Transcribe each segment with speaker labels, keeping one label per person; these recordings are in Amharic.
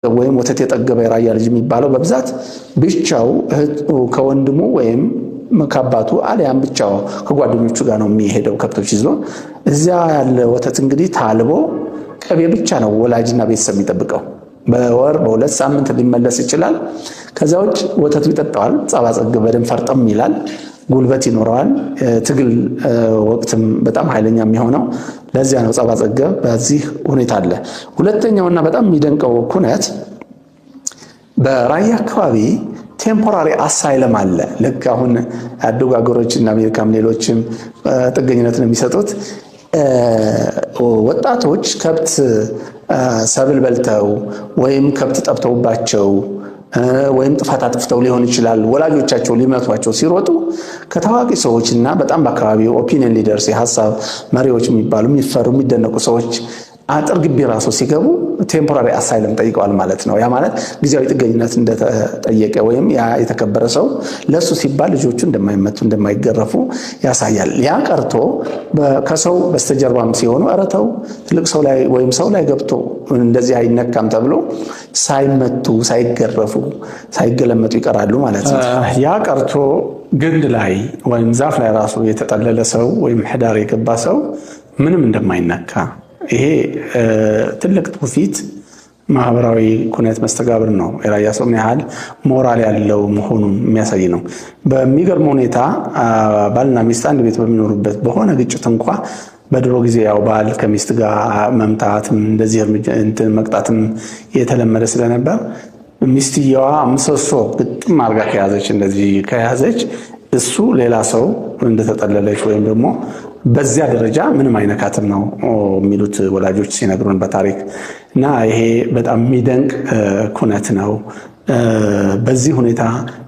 Speaker 1: ወይም ወተት የጠገበ የራያ ልጅ የሚባለው በብዛት ብቻው ከወንድሙ ወይም ከአባቱ አልያም ብቻው ከጓደኞቹ ጋር ነው የሚሄደው ከብቶች ይዞ። እዚያ ያለ ወተት እንግዲህ ታልቦ ቅቤ ብቻ ነው ወላጅና ቤተሰብ የሚጠብቀው። በወር በሁለት ሳምንት ሊመለስ ይችላል። ከዛው ወተት ይጠጣዋል። ጻባጸገብ በደም ፈርጠም ይላል፣ ጉልበት ይኖረዋል። ትግል ወቅትም በጣም ኃይለኛ የሚሆነው ለዚያ ነው ጻባጸገብ በዚህ ሁኔታ አለ። ሁለተኛውና በጣም የሚደንቀው ኩነት በራያ አካባቢ ቴምፖራሪ አሳይለም አለ። ልክ አሁን ያደጉ አገሮችና አሜሪካም ሌሎችም ጥገኝነትን የሚሰጡት ወጣቶች ከብት ሰብል በልተው ወይም ከብት ጠብተውባቸው ወይም ጥፋት አጥፍተው ሊሆን ይችላል ወላጆቻቸው ሊመቷቸው ሲሮጡ ከታዋቂ ሰዎችና በጣም በአካባቢው ኦፒኒየን ሊደርስ የሐሳብ መሪዎች የሚባሉ የሚፈሩ የሚደነቁ ሰዎች አጥር ግቢ ራሱ ሲገቡ ቴምፖራሪ አሳይለም ጠይቀዋል ማለት ነው። ያ ማለት ጊዜያዊ ጥገኝነት እንደተጠየቀ ወይም ያ የተከበረ ሰው ለሱ ሲባል ልጆቹ እንደማይመቱ እንደማይገረፉ ያሳያል። ያ ቀርቶ ከሰው በስተጀርባም ሲሆኑ አረተው ትልቅ ሰው ላይ ወይም ሰው ላይ ገብቶ እንደዚህ አይነካም ተብሎ ሳይመቱ ሳይገረፉ ሳይገለመጡ ይቀራሉ ማለት ነው። ያ ቀርቶ ግንድ ላይ ወይም ዛፍ ላይ ራሱ የተጠለለ ሰው ወይም ህዳር የገባ ሰው ምንም እንደማይነካ ይሄ ትልቅ ትውፊት ማህበራዊ ኩነት መስተጋብር ነው። የራያ ሰው ምን ያህል ሞራል ያለው መሆኑን የሚያሳይ ነው። በሚገርም ሁኔታ ባልና ሚስት አንድ ቤት በሚኖሩበት በሆነ ግጭት እንኳን በድሮ ጊዜ ያው ባል ከሚስት ጋር መምታትም እንደዚህ እንትን መቅጣትም የተለመደ ስለነበር ሚስትየዋ ምሰሶ ግጥም አርጋ ከያዘች እንደዚህ ከያዘች እሱ ሌላ ሰው እንደተጠለለች ወይም ደግሞ በዚያ ደረጃ ምንም አይነካትም ነው የሚሉት ወላጆች ሲነግሩን በታሪክ እና ይሄ በጣም የሚደንቅ ኩነት ነው። በዚህ ሁኔታ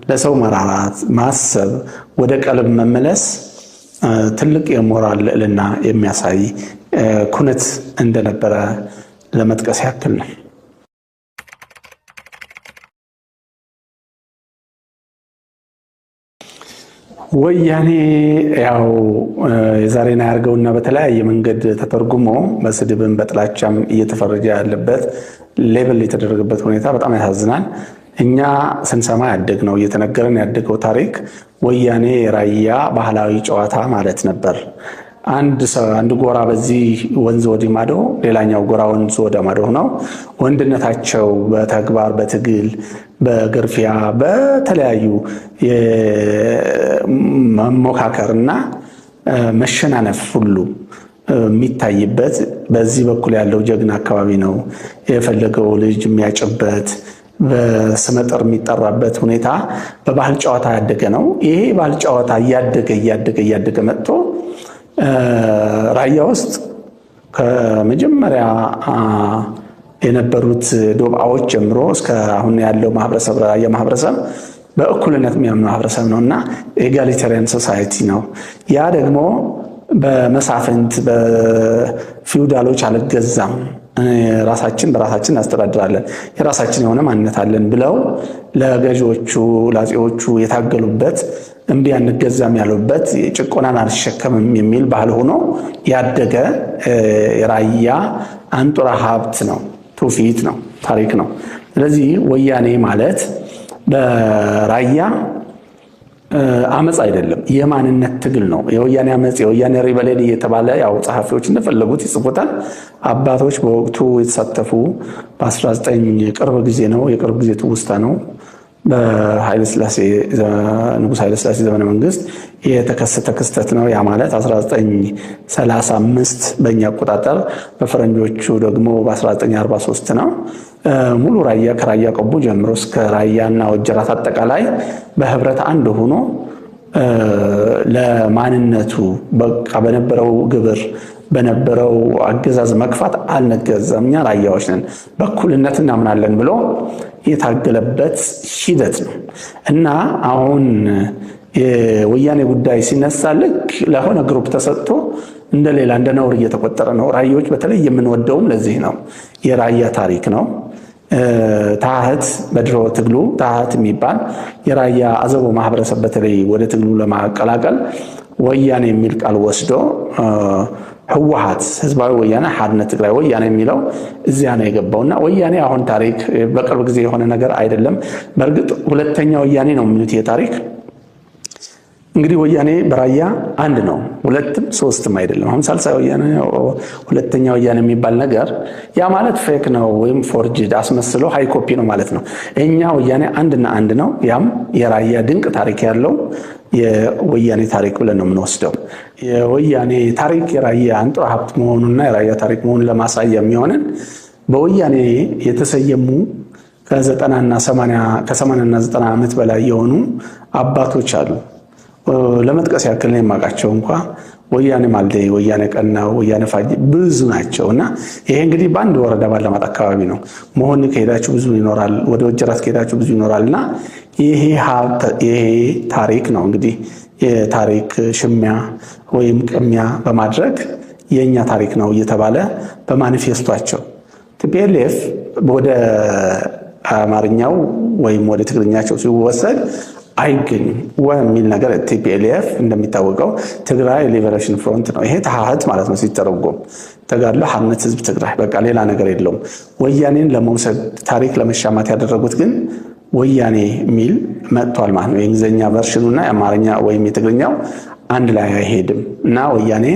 Speaker 1: ለሰው መራራት ማሰብ ወደ ቀልብ መመለስ ትልቅ የሞራል ልዕልና የሚያሳይ ኩነት እንደነበረ ለመጥቀስ ያክል ነው። ወያኔ ያው የዛሬና ያርገውና በተለያየ መንገድ ተተርጉሞ በስድብም በጥላቻም እየተፈረጀ ያለበት ሌብል የተደረገበት ሁኔታ በጣም ያሳዝናል። እኛ ስንሰማ ያደግነው እየተነገረን ያደገው ታሪክ ወያኔ ራያ ባህላዊ ጨዋታ ማለት ነበር። አንድ ጎራ በዚህ ወንዝ ወዲህ ማዶ ሌላኛው ጎራ ወንዝ ወደ ማዶ ሆነው ወንድነታቸው በተግባር በትግል በግርፊያ በተለያዩ መሞካከርና መሸናነፍ ሁሉ የሚታይበት በዚህ በኩል ያለው ጀግና አካባቢ ነው የፈለገው ልጅ የሚያጭበት በስመጥር የሚጠራበት ሁኔታ በባህል ጨዋታ ያደገ ነው። ይሄ ባህል ጨዋታ እያደገ መጥቶ ራያ ውስጥ ከመጀመሪያ የነበሩት ዶባዎች ጀምሮ እስከ አሁን ያለው ማህበረሰብ ራያ ማህበረሰብ በእኩልነት የሚያምን ማህበረሰብ ነውና ኤጋሊታሪያን ሶሳይቲ ነው። ያ ደግሞ በመሳፍንት በፊውዳሎች አልገዛም፣ ራሳችን በራሳችን እናስተዳድራለን፣ የራሳችን የሆነ ማንነት አለን ብለው ለገዢዎቹ ላጼዎቹ የታገሉበት እምቢ አንገዛም ያሉበት ጭቆናን አልሸከምም የሚል ባህል ሆኖ ያደገ የራያ አንጡራ ሀብት ነው፣ ትውፊት ነው፣ ታሪክ ነው። ስለዚህ ወያኔ ማለት በራያ አመጽ አይደለም፣ የማንነት ትግል ነው። የወያኔ አመጽ የወያኔ ሪበሌል እየተባለ ያው ጸሐፊዎች እንደፈለጉት ይጽፉታል። አባቶች በወቅቱ የተሳተፉ በ19 ቅርብ ጊዜ ነው፣ የቅርብ ጊዜ ትውስታ ነው። በኃይለ ሥላሴ ንጉስ ኃይለ ሥላሴ ዘመነ መንግስት የተከሰተ ክስተት ነው። ያ ማለት 1935 በእኛ አቆጣጠር በፈረንጆቹ ደግሞ በ1943 ነው። ሙሉ ራያ ከራያ ቆቦ ጀምሮ እስከ ራያና ወጀራት አጠቃላይ በህብረት አንድ ሆኖ ለማንነቱ በቃ በነበረው ግብር በነበረው አገዛዝ መግፋት አልነገዛም፣ እኛ ራያዎች ነን፣ በእኩልነት እናምናለን ብሎ የታገለበት ሂደት ነው እና አሁን የወያኔ ጉዳይ ሲነሳ ልክ ለሆነ ግሩፕ ተሰጥቶ እንደሌላ እንደ ነውር እየተቆጠረ ነው። ራያዎች በተለይ የምንወደውም ለዚህ ነው። የራያ ታሪክ ነው። ታህት በድሮ ትግሉ ታህት የሚባል የራያ አዘቦ ማህበረሰብ በተለይ ወደ ትግሉ ለማቀላቀል ወያኔ የሚል ቃል ወስዶ ህወሓት ህዝባዊ ወያነ ሓርነት ትግራይ ወያኔ የሚለው እዚያ ነው የገባውና ወያኔ አሁን ታሪክ በቅርብ ጊዜ የሆነ ነገር አይደለም። በእርግጥ ሁለተኛ ወያኔ ነው የሚሉት የታሪክ እንግዲህ ወያኔ በራያ አንድ ነው፣ ሁለትም ሶስትም አይደለም። አሁን ሳልሳይ ወያኔ ሁለተኛ ወያኔ የሚባል ነገር ያ ማለት ፌክ ነው ወይም ፎርጅድ አስመስሎ ሃይ ኮፒ ነው ማለት ነው። እኛ ወያኔ አንድና አንድ ነው። ያም የራያ ድንቅ ታሪክ ያለው የወያኔ ታሪክ ብለን ነው የምንወስደው። የወያኔ ታሪክ የራያ አንጥሮ ሀብት መሆኑና የራያ ታሪክ መሆኑን ለማሳያ የሚሆንን በወያኔ የተሰየሙ ከ80 እና 90 ዓመት በላይ የሆኑ አባቶች አሉ። ለመጥቀስ ያክል ነው የማውቃቸው እንኳ ወያኔ ማልደይ፣ ወያኔ ቀናው፣ ወያኔ ፋጂ ብዙ ናቸውና ይሄ እንግዲህ በአንድ ወረዳ ባለማጣ አካባቢ ነው። መሆን ከሄዳችሁ ብዙ ይኖራል፣ ወደ ወጀራት ከሄዳችሁ ብዙ ይኖራልና ይሄ ታሪክ ነው እንግዲህ የታሪክ ሽሚያ ወይም ቅሚያ በማድረግ የኛ ታሪክ ነው እየተባለ በማኒፌስቷቸው ቲፒኤልኤፍ ወደ አማርኛው ወይም ወደ ትግርኛቸው ሲወሰድ አይገኝም ወሚል ነገር ቲፒኤልኤፍ እንደሚታወቀው ትግራይ ሊበሬሽን ፍሮንት ነው። ይሄ ተሐት ማለት ነው ሲተረጎም ተጋድሎ ሓርነት ህዝብ ትግራይ በቃ ሌላ ነገር የለውም። ወያኔን ለመውሰድ ታሪክ ለመሻማት ያደረጉት ግን ወያኔ ሚል መጥቷል ማለት ነው። የእንግሊዝኛ ቨርሽኑና የአማርኛ ወይም የትግርኛው አንድ ላይ አይሄድም እና ወያኔ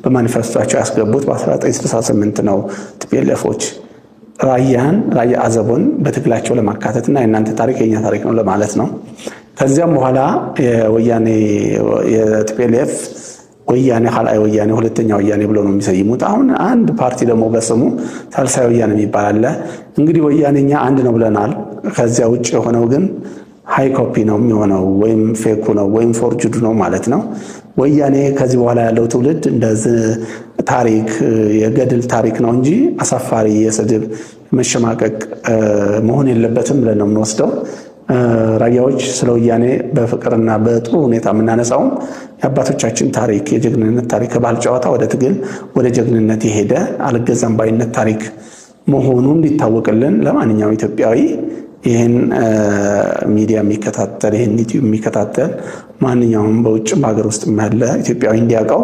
Speaker 1: በማኒፌስቶቸው ያስገቡት በ1968 ነው ቲፒኤልኤፎች ራያ አዘቦን በትግላቸው ለማካተትና የእናንተ ታሪክ የኛ ታሪክ ነው ለማለት ነው። ከዚያም በኋላ የወያኔ የቲፒኤልኤፍ ወያኔ ሐልአይ ወያኔ ሁለተኛ ወያኔ ብለው ነው የሚሰይሙት። አሁን አንድ ፓርቲ ደግሞ በስሙ ሳልሳይ ወያኔ የሚባል አለ። እንግዲህ ወያኔኛ አንድ ነው ብለናል። ከዚያ ውጭ የሆነው ግን ሃይ ኮፒ ነው የሚሆነው ወይም ፌኩ ነው ወይም ፎርጅዱ ነው ማለት ነው። ወያኔ ከዚህ በኋላ ያለው ትውልድ እንደዚህ ታሪክ የገድል ታሪክ ነው እንጂ አሳፋሪ የስድብ መሸማቀቅ መሆን የለበትም ብለን ነው የምንወስደው። ራያዎች ስለ ወያኔ በፍቅርና በጥሩ ሁኔታ የምናነሳው የአባቶቻችን ታሪክ የጀግንነት ታሪክ ከባህል ጨዋታ ወደ ትግል ወደ ጀግንነት የሄደ አልገዛም ባይነት ታሪክ መሆኑ እንዲታወቅልን ለማንኛውም ኢትዮጵያዊ ይህን ሚዲያ የሚከታተል ይህን ዩቲዩብ የሚከታተል ማንኛውም በውጭም በሀገር ውስጥ ያለ ኢትዮጵያዊ እንዲያውቀው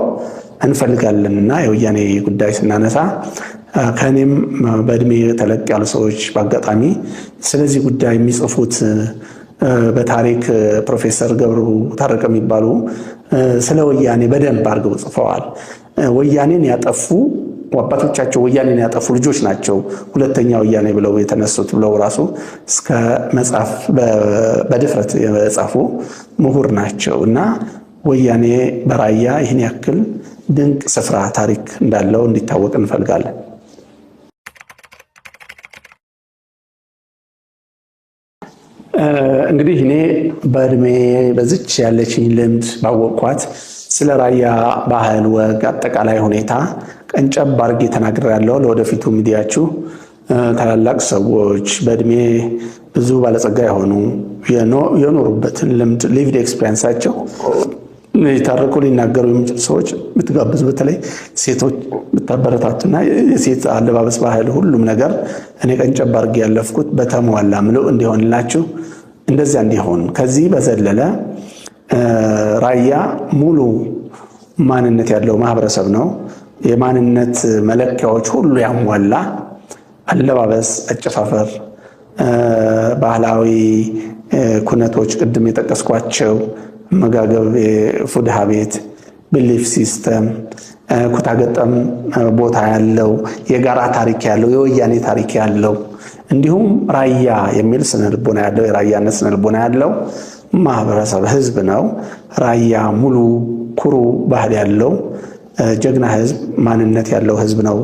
Speaker 1: እንፈልጋለንና የወያኔ ጉዳይ ስናነሳ ከኔም በእድሜ ተለቅ ያሉ ሰዎች በአጋጣሚ ስለዚህ ጉዳይ የሚጽፉት በታሪክ ፕሮፌሰር ገብሩ ታረቀ የሚባሉ ስለ ወያኔ በደንብ አድርገው ጽፈዋል። ወያኔን ያጠፉ አባቶቻቸው ወያኔን ያጠፉ ልጆች ናቸው ሁለተኛ ወያኔ ብለው የተነሱት ብለው ራሱ እስከ መጽሐፍ በድፍረት የጻፉ ምሁር ናቸው እና ወያኔ በራያ ይህን ያክል ድንቅ ስፍራ ታሪክ እንዳለው እንዲታወቅ እንፈልጋለን። እንግዲህ እኔ በእድሜ በዚች ያለችኝ ልምድ ባወቅኳት ስለ ራያ ባህል ወግ አጠቃላይ ሁኔታ ቀንጨብ አድርጌ ተናግሬያለሁ። ለወደፊቱ ሚዲያችሁ ታላላቅ ሰዎች በእድሜ ብዙ ባለጸጋ የሆኑ የኖሩበትን ልምድ ሊቭድ ኤክስፒሪየንሳቸው ይታረቁ ሊናገሩ የሚችሉ ሰዎች ብትጋብዙ፣ በተለይ ሴቶች ብታበረታቱና የሴት አለባበስ ባህል ሁሉም ነገር እኔ ቀንጨብ አድርጌ ያለፍኩት በተሟላ ምሉእ እንዲሆንላችሁ እንደዚያ እንዲሆን ከዚህ በዘለለ ራያ ሙሉ ማንነት ያለው ማህበረሰብ ነው። የማንነት መለኪያዎች ሁሉ ያሟላ አለባበስ፣ አጨፋፈር፣ ባህላዊ ኩነቶች ቅድም የጠቀስኳቸው መጋገብ፣ ፉድ ሃቢት፣ ቢሊፍ ሲስተም፣ ኩታገጠም ቦታ ያለው የጋራ ታሪክ ያለው የወያኔ ታሪክ ያለው እንዲሁም ራያ የሚል ስነልቦና ያለው የራያነት ስነልቦና ያለው ማህበረሰብ ህዝብ ነው። ራያ ሙሉ ኩሩ ባህል ያለው ጀግና ህዝብ ማንነት ያለው ህዝብ ነው።